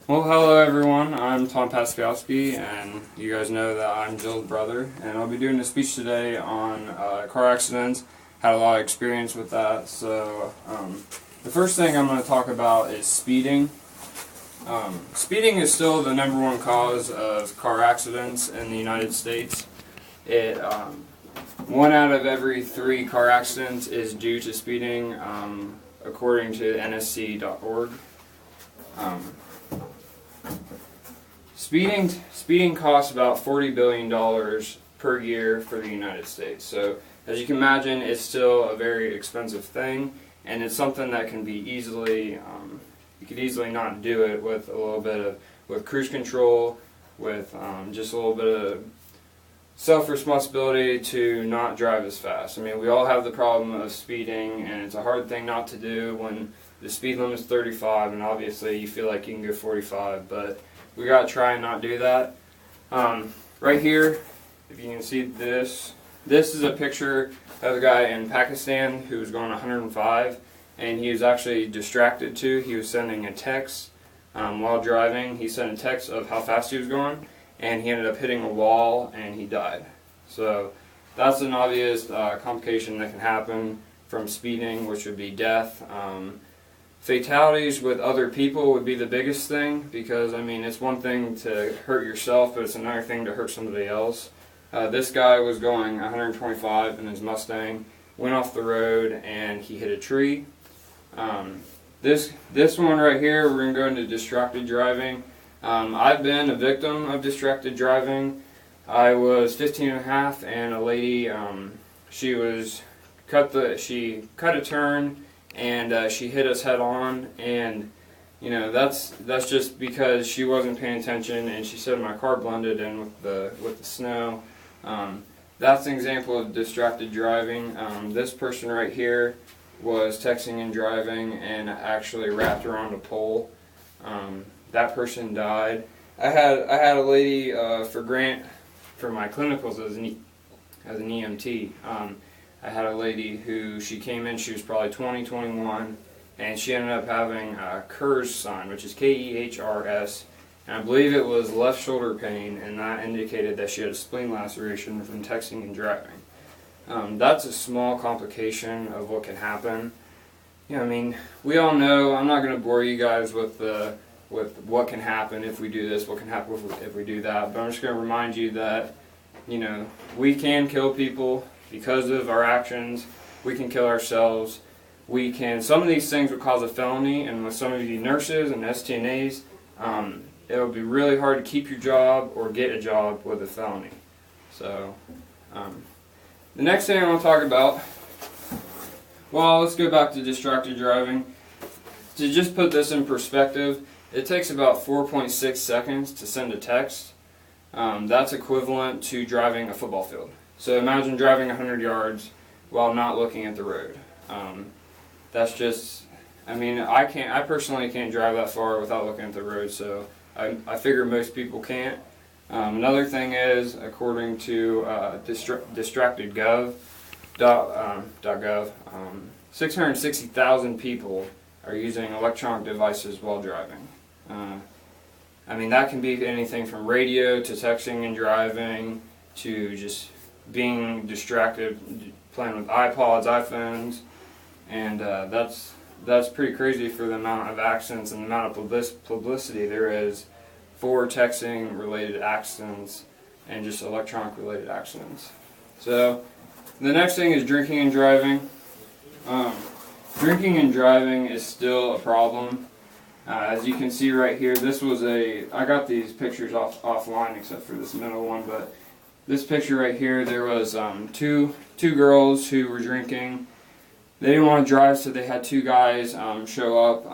Well, hello everyone. I'm Tom Patzkowsky, and you guys know that I'm Jill's brother. And I'll be doing a speech today on car accidents. Had a lot of experience with that. So the first thing I'm going to talk about is speeding. Speeding is still the #1 cause of car accidents in the United States. One out of every 3 car accidents is due to speeding, according to nsc.org. Speeding costs about $40 billion per year for the United States. So as you can imagine, it's still a very expensive thing, and it's something that can be easily, you could easily not do it with a little bit of, with cruise control, with just a little bit of self-responsibility to not drive as fast. I mean, we all have the problem of speeding, and it's a hard thing not to do when the speed limit is 35, and obviously you feel like you can go 45, but we gotta try and not do that. Right here, if you can see this is a picture of a guy in Pakistan who was going 105, and he was actually distracted too. He was sending a text while driving. He sent a text of how fast he was going, and he ended up hitting a wall and he died. So that's an obvious complication that can happen from speeding, which would be death. Fatalities with other people would be the biggest thing, because I mean, it's one thing to hurt yourself, but it's another thing to hurt somebody else. This guy was going 125 in his Mustang, went off the road, and he hit a tree. This one right here, we're going to go into distracted driving. I've been a victim of distracted driving. I was 15 and a half, and a lady, she cut a turn, and she hit us head on, and you know, that's just because she wasn't paying attention, and she said my car blended in with the snow. That's an example of distracted driving. This person right here was texting and driving and actually wrapped around a pole. That person died. I had a lady for my clinicals as an EMT. I had a lady who, she came in, she was probably 20, 21, and she ended up having a KERS sign, which is K-E-H-R-S, and I believe it was left shoulder pain, and that indicated that she had a spleen laceration from texting and driving. That's a small complication of what can happen. You know, I mean, we all know, I'm not going to bore you guys with what can happen if we do this, what can happen if we do that, but I'm just going to remind you that, you know, we can kill people because of our actions. We can kill ourselves. Some of these things would cause a felony, and with some of you nurses and STNAs, it would be really hard to keep your job or get a job with a felony. So, the next thing I want to talk about, well, let's go back to distracted driving. To just put this in perspective, it takes about 4.6 seconds to send a text. That's equivalent to driving a football field. So imagine driving 100 yards while not looking at the road. That's just, I mean, I personally can't drive that far without looking at the road, so I figure most people can't. Another thing is, according to distractedgov.gov, 660,000 people are using electronic devices while driving. I mean, that can be anything from radio to texting and driving to just being distracted, playing with iPods, iPhones, and that's pretty crazy for the amount of accidents and the amount of publicity there is for texting related accidents and just electronic related accidents. So the next thing is drinking and driving. Drinking and driving is still a problem. As you can see right here, I got these pictures offline except for this middle one, but this picture right here, there was two girls who were drinking. They didn't want to drive, so they had 2 guys show up.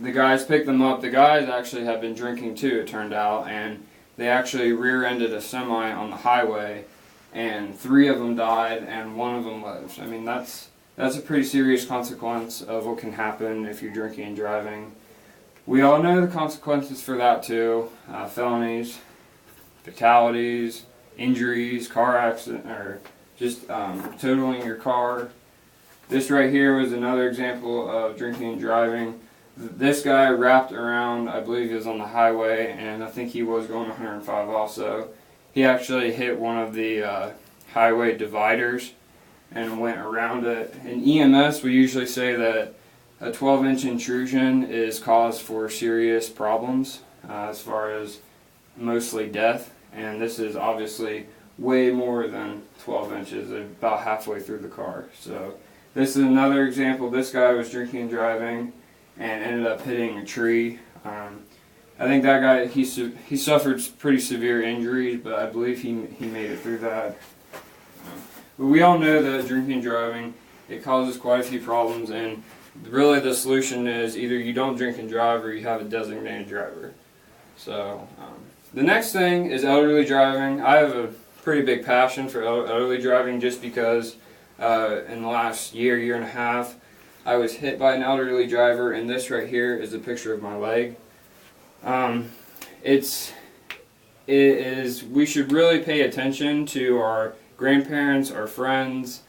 The guys picked them up. The guys actually had been drinking too, it turned out, and they actually rear-ended a semi on the highway, and 3 of them died, and 1 of them lived. I mean, that's a pretty serious consequence of what can happen if you're drinking and driving. We all know the consequences for that too: felonies, fatalities, injuries, car accident, or just totaling your car. This right here was another example of drinking and driving. This guy wrapped around, I believe he was on the highway, and I think he was going 105 also. He actually hit one of the highway dividers and went around it. In EMS, we usually say that a 12-inch intrusion is cause for serious problems as far as mostly death, and this is obviously way more than 12 inches, about halfway through the car. So this is another example. This guy was drinking and driving and ended up hitting a tree. I think that guy, he suffered pretty severe injuries, but I believe he made it through that. But we all know that drinking and driving, it causes quite a few problems, and really the solution is either you don't drink and drive or you have a designated driver. So the next thing is elderly driving. I have a pretty big passion for elderly driving just because in the last year and a half, I was hit by an elderly driver, and this right here is a picture of my leg. We should really pay attention to our grandparents, our friends,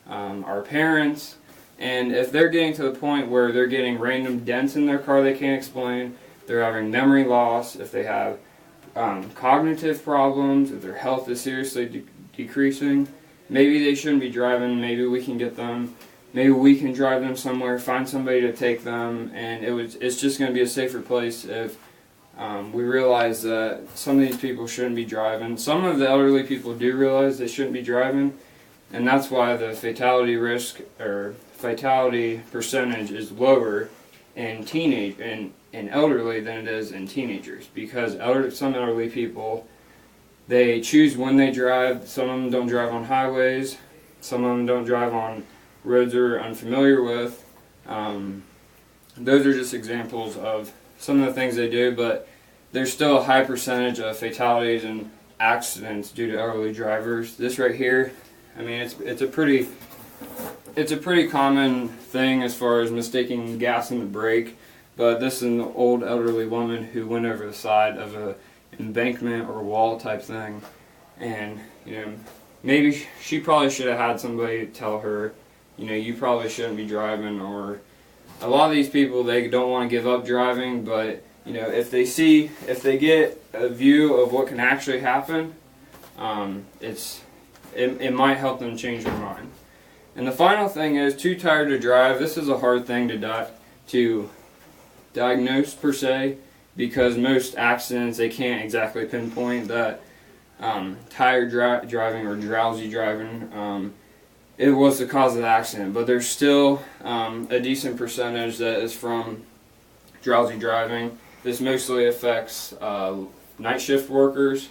our parents, and if they're getting to the point where they're getting random dents in their car they can't explain, they're having memory loss, if they have cognitive problems, if their health is seriously decreasing, maybe they shouldn't be driving. Maybe we can get them, maybe we can drive them somewhere, find somebody to take them, and it's just going to be a safer place if we realize that some of these people shouldn't be driving. Some of the elderly people do realize they shouldn't be driving, and that's why the fatality risk or fatality percentage is lower in elderly than it is in teenagers, because some elderly people, they choose when they drive. Some of them don't drive on highways, some of them don't drive on roads they're unfamiliar with. Those are just examples of some of the things they do, but there's still a high percentage of fatalities and accidents due to elderly drivers. This right here, I mean, it's a pretty common thing as far as mistaking gas in the brake, but this is an old elderly woman who went over the side of a embankment or wall type thing, and maybe she probably should have had somebody tell her, you probably shouldn't be driving. Or a lot of these people, they don't want to give up driving, but if they get a view of what can actually happen, it might help them change their mind. And the final thing is too tired to drive. This is a hard thing to diagnose per se, because most accidents, they can't exactly pinpoint that tired driving or drowsy driving it was the cause of the accident, but there's still a decent percentage that is from drowsy driving. This mostly affects night shift workers.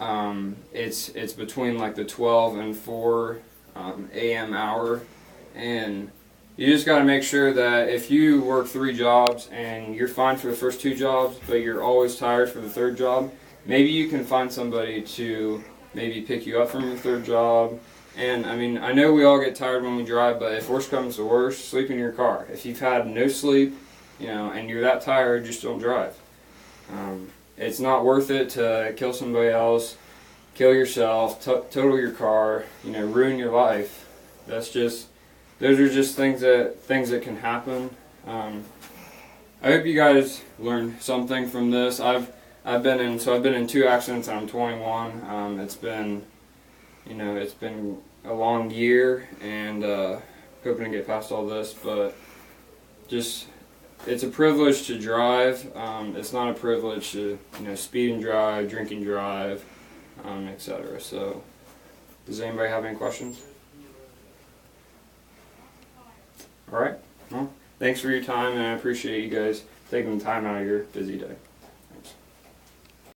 It's between like the 12 and 4 a.m. hour, and you just got to make sure that if you work 3 jobs and you're fine for the first 2 jobs, but you're always tired for the 3rd job, maybe you can find somebody to maybe pick you up from your 3rd job. And I mean, I know we all get tired when we drive, but if worse comes to worse, sleep in your car. If you've had no sleep, and you're that tired, just don't drive. It's not worth it to kill somebody else, kill yourself, total your car, ruin your life. Those are just things that can happen. I hope you guys learned something from this. I've been in 2 accidents. I'm 21. It's been a long year, and hoping to get past all this, but it's a privilege to drive. It's not a privilege to speed and drive, drink and drive, etc. So, does anybody have any questions? All right. Well, thanks for your time, and I appreciate you guys taking the time out of your busy day.